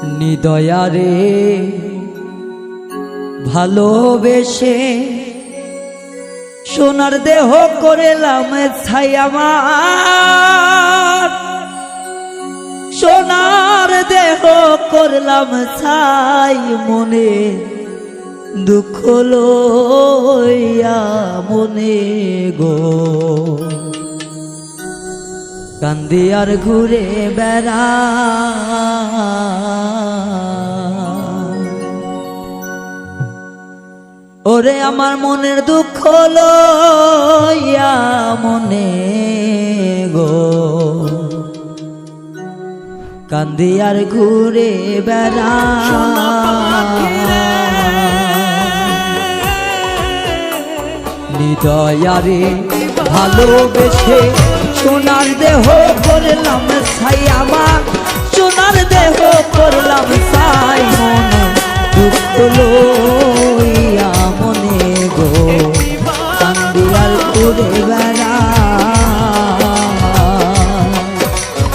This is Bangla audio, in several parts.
নিদয়ারে ভালোবেসে সোনার দেহ করেলাম ছাই আমার, সোনার দেহ করলাম ছাই মনে দুঃখ লইয়া মনে গো কান্দি আর ঘুরে বেড়া ওরে আমার মনের দুঃখ লইয়া মনে গো কান্দি আর ঘুরে বেড়া নিদয়ারে ভালোবেসে সোনার দেহ করলাম ছাই আমার, সোনার দেহ করলাম ছাই মনে দুঃখ লইয়া মনে গো কান্দি আর ঘুরে বেড়া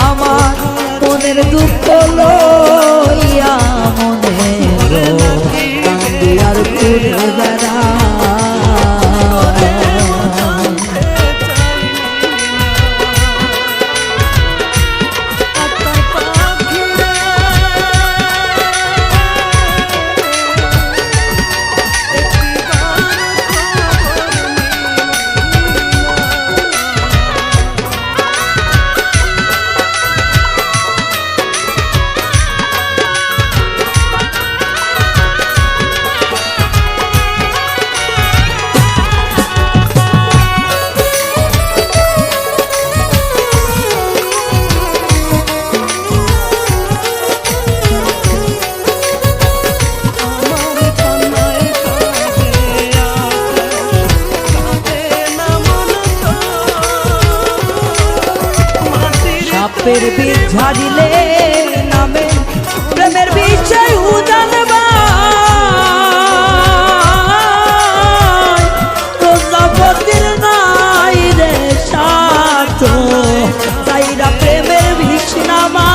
আমার মনের দুঃখ লইয়া মনে গো কান্দি আর ঘুরে বেড়া সাপের বিষ ঝাড়িলে নামে প্রেমের বিষয় উজানবা প্রজাপতির নাই রে সাথ তাইরা প্রেমের বিষ নামা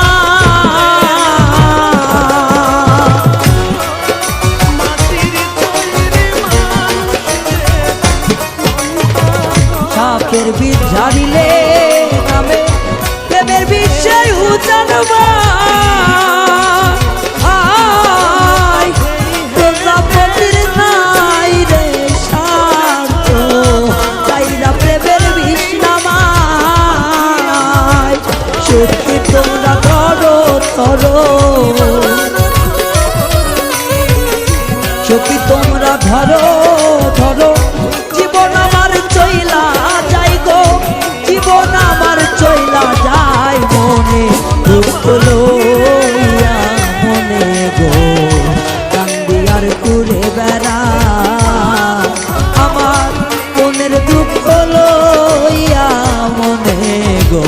সাপের বিষ ঝাড়িলে নামে প্রেমের বিষয় উজানবা প্রজাপতির নাই রে শান্ত তাইরা প্রেমের বিষ নামায় সত্যি তোমরা ধরো ধরো সত্যি তোমরা ধরো ধরো জীবন আমার চইলা যাই গো জীবন আমার চইলা যায় মনে দুঃখ লইয়া মনে গো কান্দি আর ঘুরে বেড়া আমার মনের দুঃখ লইয়া মনে গো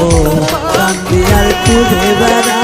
কান্দি আর ঘুরে বেড়া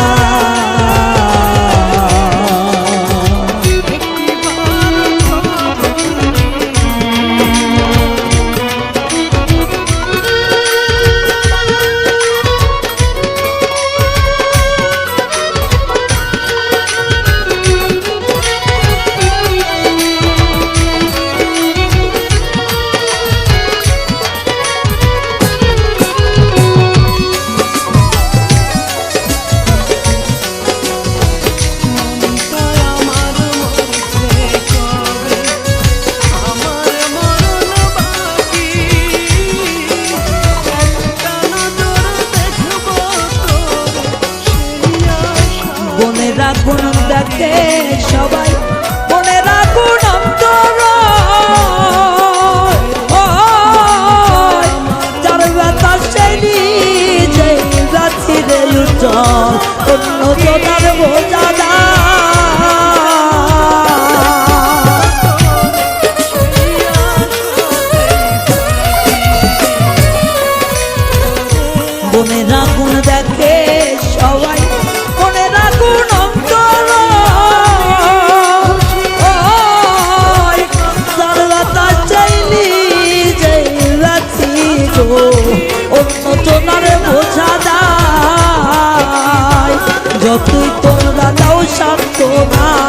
আগুন দেখে সবাই মনের আগুন অন্তর যার ব্যথা সেই নিজে রাত্রিরে উজ্জ্বল অন্য জনার বোঝা মনের আগুন দেখে সবাই মনের আগুন অন্তর সর্বতা চাইলি যে রাখি গো অন্য জনারে বোঝা যায় যতই তোমরা দাও সান্ত্বনা